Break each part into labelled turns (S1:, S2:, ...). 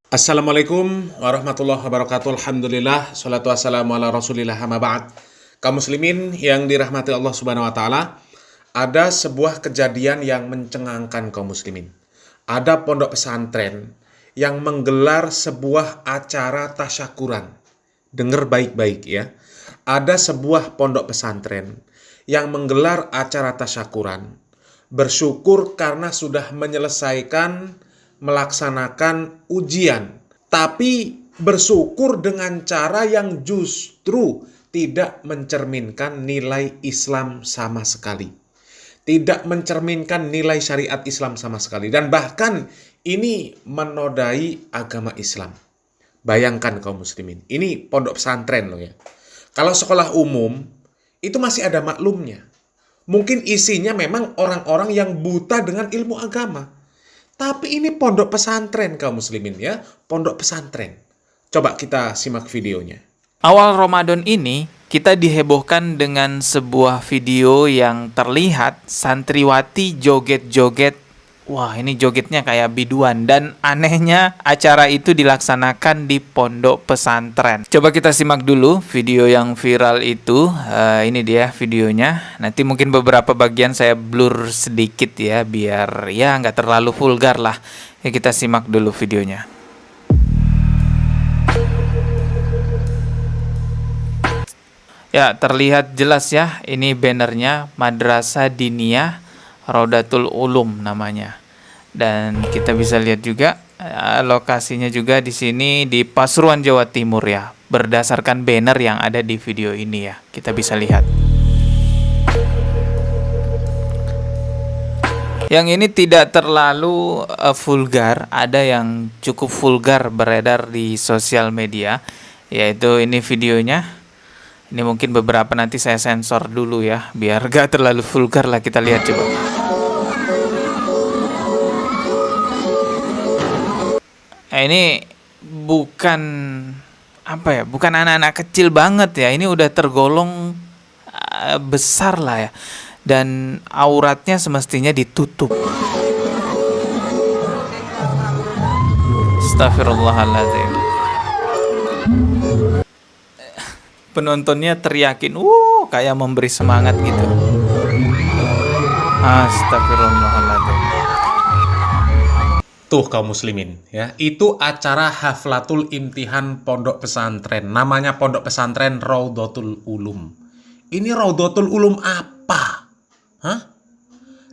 S1: Assalamualaikum warahmatullahi wabarakatuh. Alhamdulillah, salatu wassalamu ala rasulillah amma ba'd. Kaum muslimin yang dirahmati Allah subhanahu wa ta'ala, ada sebuah kejadian yang mencengangkan kaum muslimin. Ada pondok pesantren yang menggelar sebuah acara tasyakuran. Dengar baik-baik ya. Ada sebuah pondok pesantren yang menggelar acara tasyakuran. Bersyukur karena sudah melaksanakan ujian, tapi bersyukur dengan cara yang justru tidak mencerminkan nilai Islam sama sekali. Tidak mencerminkan nilai syariat Islam sama sekali. Dan bahkan ini menodai agama Islam. Bayangkan kaum muslimin, ini pondok pesantren loh ya. Kalau sekolah umum, itu masih ada maklumnya. Mungkin isinya memang orang-orang yang buta dengan ilmu agama. Tapi ini pondok pesantren kaum muslimin ya, pondok pesantren. Coba kita simak videonya.
S2: Awal Ramadan ini, kita dihebohkan dengan sebuah video yang terlihat santriwati joget-joget. Wah, ini jogetnya kayak biduan. Dan anehnya, acara itu dilaksanakan di pondok pesantren. Coba kita simak dulu video yang viral itu. Ini dia videonya. Nanti mungkin beberapa bagian saya blur sedikit ya, biar ya nggak terlalu vulgar lah. Ya, kita simak dulu videonya. Ya, terlihat jelas ya, ini bannernya Madrasah Diniyah Raudatul Ulum namanya. Dan kita bisa lihat juga lokasinya juga di sini di Pasuruan, Jawa Timur ya. Berdasarkan banner yang ada di video ini ya. Kita bisa lihat. Yang ini tidak terlalu vulgar, ada yang cukup vulgar beredar di sosial media, yaitu ini videonya. Ini mungkin beberapa nanti saya sensor dulu ya, biar gak terlalu vulgar lah. Kita lihat coba. Ini bukan apa ya, bukan anak-anak kecil banget ya. Ini udah tergolong besar lah ya. Dan auratnya semestinya ditutup. Astagfirullahaladzim. Penontonnya teriakin, kayak memberi semangat gitu. Astagfirullahaladzim.
S1: Tuh kaum muslimin ya, itu acara Haflatul Imtihan pondok pesantren. Namanya pondok pesantren Raudatul Ulum. Ini Raudatul Ulum apa? Hah?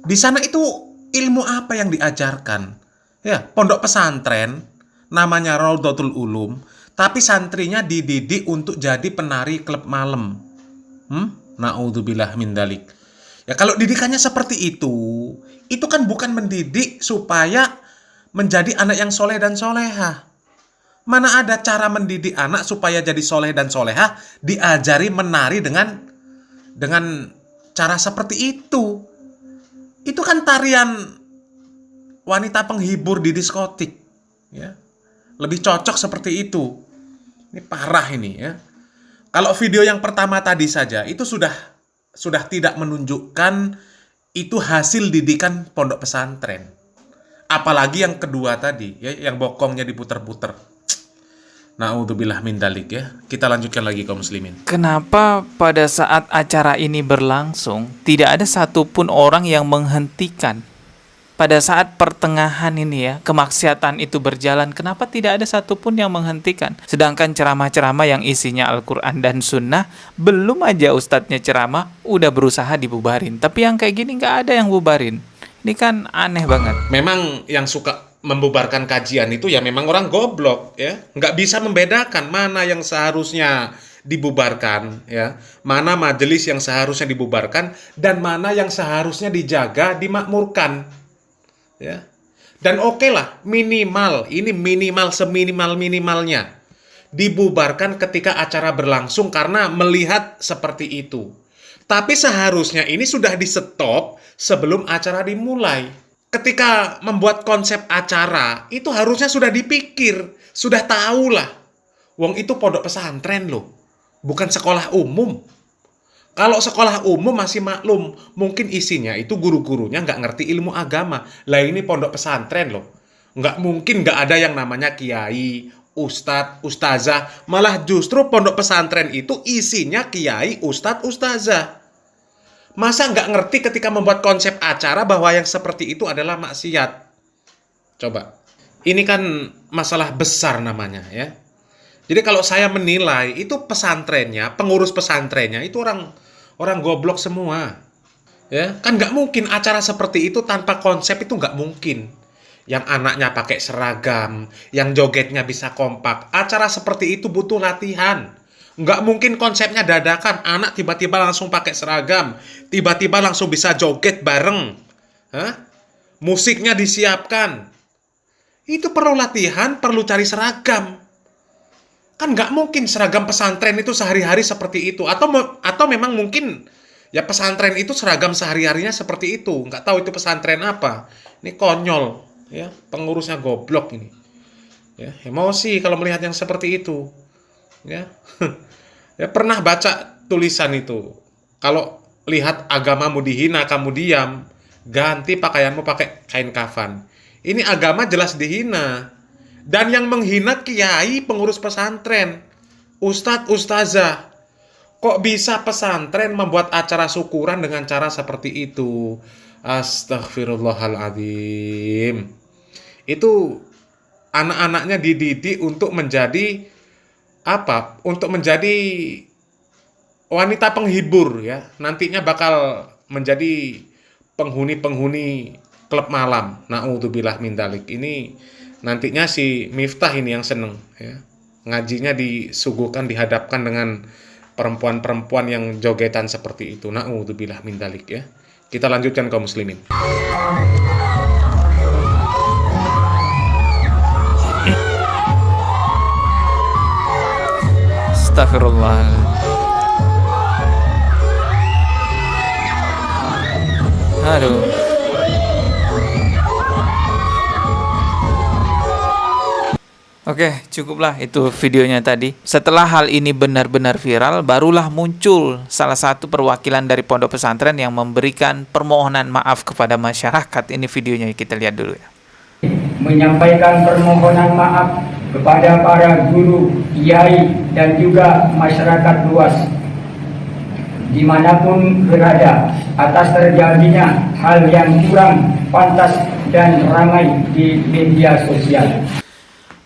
S1: Di sana itu ilmu apa yang diajarkan? Ya, pondok pesantren namanya Raudatul Ulum, tapi santrinya dididik untuk jadi penari klub malam. Na'udzubillah min dalik. Ya kalau didikannya seperti itu kan bukan mendidik supaya menjadi anak yang soleh dan soleha. Mana ada cara mendidik anak supaya jadi soleh dan soleha diajari menari dengan cara seperti itu. Itu kan tarian wanita penghibur di diskotik. Ya. Lebih cocok seperti itu. Ini parah ini ya. Kalau video yang pertama tadi saja itu sudah tidak menunjukkan itu hasil didikan pondok pesantren. Apalagi yang kedua tadi ya, yang bokongnya diputer-puter. Na'udzubillah min dalik ya. Kita lanjutkan lagi kaum muslimin.
S2: Kenapa pada saat acara ini berlangsung tidak ada satupun orang yang menghentikan? Pada saat pertengahan ini ya, kemaksiatan itu berjalan, kenapa tidak ada satupun yang menghentikan? Sedangkan ceramah-ceramah yang isinya Al-Quran dan Sunnah, belum aja ustadznya ceramah, udah berusaha dibubarin. Tapi yang kayak gini nggak ada yang bubarin. Ini kan aneh banget.
S1: Memang yang suka membubarkan kajian itu ya memang orang goblok ya. Nggak bisa membedakan mana yang seharusnya dibubarkan ya. Mana majelis yang seharusnya dibubarkan dan mana yang seharusnya dijaga, dimakmurkan. Ya. Dan oke lah, minimal, ini minimal seminimal-minimalnya dibubarkan ketika acara berlangsung karena melihat seperti itu. Tapi seharusnya ini sudah di-stop sebelum acara dimulai. Ketika membuat konsep acara, itu harusnya sudah dipikir, sudah tahu lah. Wong itu pondok pesantren loh, bukan sekolah umum. Kalau sekolah umum masih maklum, mungkin isinya itu guru-gurunya nggak ngerti ilmu agama. Lah ini pondok pesantren loh. Nggak mungkin nggak ada yang namanya kiai, ustadz, ustazah. Malah justru pondok pesantren itu isinya kiai, ustadz, ustazah. Masa nggak ngerti ketika membuat konsep acara bahwa yang seperti itu adalah maksiat? Coba. Ini kan masalah besar namanya ya. Jadi kalau saya menilai itu pesantrennya, pengurus pesantrennya itu orang goblok semua. Ya, kan nggak mungkin acara seperti itu tanpa konsep, itu nggak mungkin. Yang anaknya pakai seragam, yang jogetnya bisa kompak. Acara seperti itu butuh latihan. Nggak mungkin konsepnya dadakan, anak tiba-tiba langsung pakai seragam, tiba-tiba langsung bisa joget bareng. Hah? Musiknya disiapkan. Itu perlu latihan, perlu cari seragam. Kan nggak mungkin seragam pesantren itu sehari-hari seperti itu. Atau memang mungkin ya pesantren itu seragam sehari-harinya seperti itu. Nggak tahu itu pesantren apa. Ini konyol. Ya, pengurusnya goblok ini. Ya, emosi kalau melihat yang seperti itu. Ya, ya pernah baca tulisan itu. Kalau lihat agamamu dihina, kamu diam. Ganti pakaianmu pakai kain kafan. Ini agama jelas dihina. Dan yang menghina kiai, pengurus pesantren, ustadz, ustazah. Kok bisa pesantren membuat acara syukuran dengan cara seperti itu? Astagfirullahaladzim. Itu anak-anaknya dididik untuk menjadi apa? Untuk menjadi wanita penghibur ya. Nantinya bakal menjadi penghuni-penghuni klub malam. Na'udzubillah min dzalik. Ini nantinya si Miftah ini yang seneng ya. Ngajinya disuguhkan, dihadapkan dengan perempuan-perempuan yang jogetan seperti itu. Na'udzubillah min dzalik ya. Kita lanjutkan kaum muslimin.
S2: Astagfirullah. Aduh. Oke, cukuplah itu videonya tadi. Setelah hal ini benar-benar viral, barulah muncul salah satu perwakilan dari pondok pesantren yang memberikan permohonan maaf kepada masyarakat. Ini videonya, kita lihat dulu ya.
S3: Menyampaikan permohonan maaf kepada para guru, kiai, dan juga masyarakat luas dimanapun berada atas terjadinya hal yang kurang pantas dan ramai di media sosial.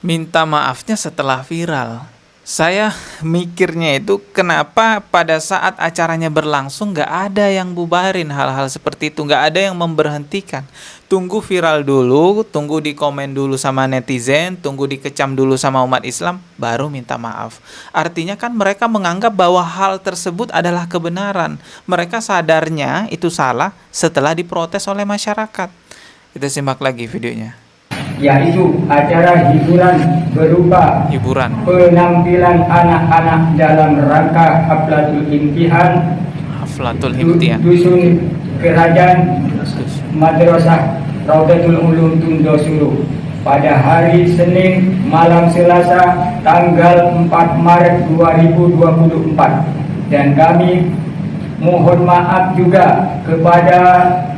S2: Minta maafnya setelah viral. Saya mikirnya itu kenapa pada saat acaranya berlangsung nggak ada yang bubarin hal-hal seperti itu, nggak ada yang memberhentikan. Tunggu viral dulu, tunggu di komen dulu sama netizen, tunggu dikecam dulu sama umat Islam, baru minta maaf. Artinya kan mereka menganggap bahwa hal tersebut adalah kebenaran. Mereka sadarnya itu salah setelah diprotes oleh masyarakat. Kita simak lagi videonya.
S3: Yaitu acara hiburan berupa penampilan anak-anak dalam rangka Haflatul Imtihan Dusun Kerajaan Madrasah Raudatul Ulum Tundosuru pada hari Senin malam Selasa tanggal 4 Maret 2024, dan kami mohon maaf juga kepada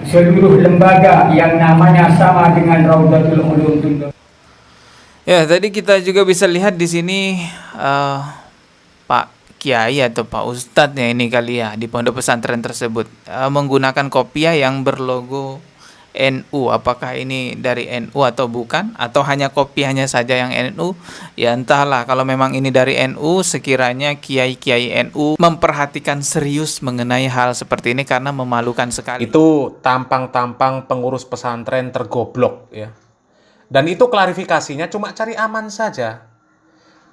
S3: seluruh lembaga yang namanya sama dengan Raudatul Ulum Tundosuru.
S2: Ya, tadi kita juga bisa lihat di sini Pak Kiai atau Pak Ustadz ya ini kali ya di pondok pesantren tersebut menggunakan kopiah yang berlogo NU. Apakah ini dari NU atau bukan, atau hanya kopiahnya saja yang NU? Ya entahlah. Kalau memang ini dari NU, sekiranya kiai-kiai NU memperhatikan serius mengenai hal seperti ini karena memalukan sekali.
S1: Itu tampang-tampang pengurus pesantren tergoblok ya. Dan itu klarifikasinya cuma cari aman saja.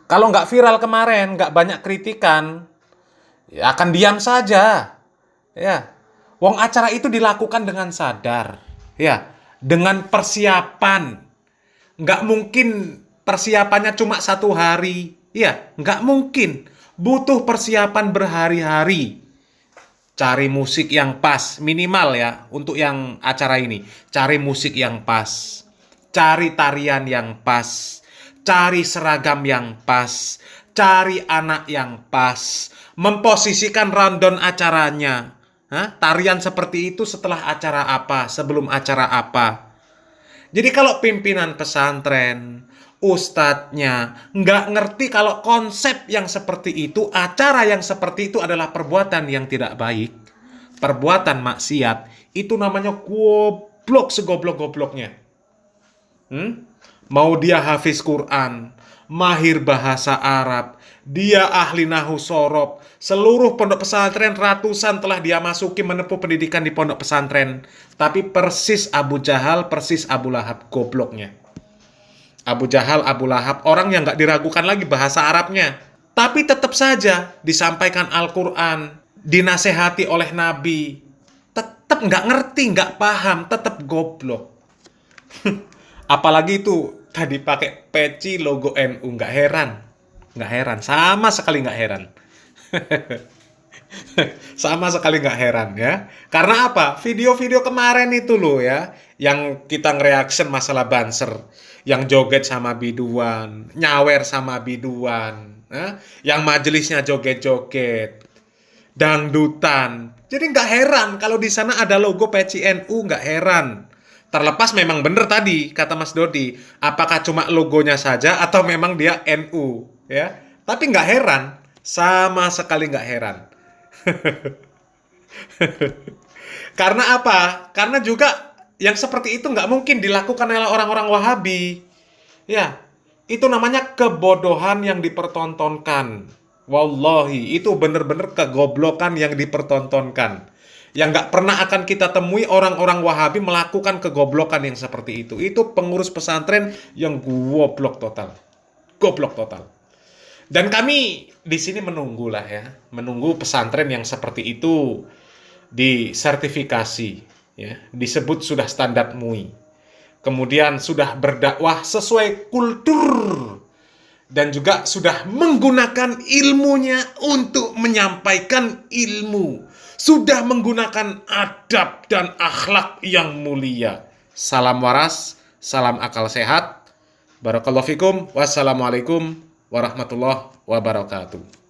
S1: Kalau nggak viral kemarin, nggak banyak kritikan, ya akan diam saja. Ya, wong acara itu dilakukan dengan sadar. Ya, dengan persiapan. Nggak mungkin persiapannya cuma 1 hari. Ya, nggak mungkin. Butuh persiapan berhari-hari. Cari musik yang pas, minimal ya, untuk yang acara ini. Cari musik yang pas. Cari tarian yang pas. Cari seragam yang pas. Cari anak yang pas. Memposisikan rundown acaranya. Tarian seperti itu setelah acara apa, sebelum acara apa. Jadi kalau pimpinan pesantren, ustadznya, nggak ngerti kalau konsep yang seperti itu, acara yang seperti itu adalah perbuatan yang tidak baik, perbuatan maksiat, itu namanya goblok segoblok-gobloknya. Mau dia hafiz Quran, mahir bahasa Arab, dia ahli nahu sorob, seluruh pondok pesantren ratusan telah dia masuki menempuh pendidikan di pondok pesantren. Tapi persis Abu Jahal, persis Abu Lahab, gobloknya. Abu Jahal, Abu Lahab, orang yang nggak diragukan lagi bahasa Arabnya. Tapi tetap saja disampaikan Al-Quran, dinasehati oleh Nabi. Tetap nggak ngerti, nggak paham, tetap goblok. Apalagi itu tadi pakai peci logo NU, nggak heran, sama sekali nggak heran. Sama sekali nggak heran ya. Karena apa? Video-video kemarin itu loh ya, yang kita nge-reaction masalah Banser, yang joget sama biduan, nyawer sama biduan, yang majelisnya joget-joget, dangdutan. Jadi nggak heran kalau di sana ada logo peci NU, nggak heran. Terlepas memang bener tadi kata Mas Dodi, apakah cuma logonya saja atau memang dia NU ya? Tapi nggak heran, sama sekali nggak heran. Karena apa? Karena juga yang seperti itu nggak mungkin dilakukan oleh orang-orang Wahabi. Ya, itu namanya kebodohan yang dipertontonkan. Wallahi, itu bener-bener kegoblokan yang dipertontonkan. Yang nggak pernah akan kita temui orang-orang Wahabi melakukan kegoblokan yang seperti itu. Itu pengurus pesantren yang goblok total. Goblok total. Dan kami di sini menunggu lah ya. Menunggu pesantren yang seperti itu disertifikasi. Ya, disebut sudah standar MUI. Kemudian sudah berdakwah sesuai kultur. Dan juga sudah menggunakan ilmunya untuk menyampaikan ilmu. Sudah menggunakan adab dan akhlak yang mulia. Salam waras, salam akal sehat. Barakallahu fikum. Wassalamualaikum warahmatullahi wabarakatuh.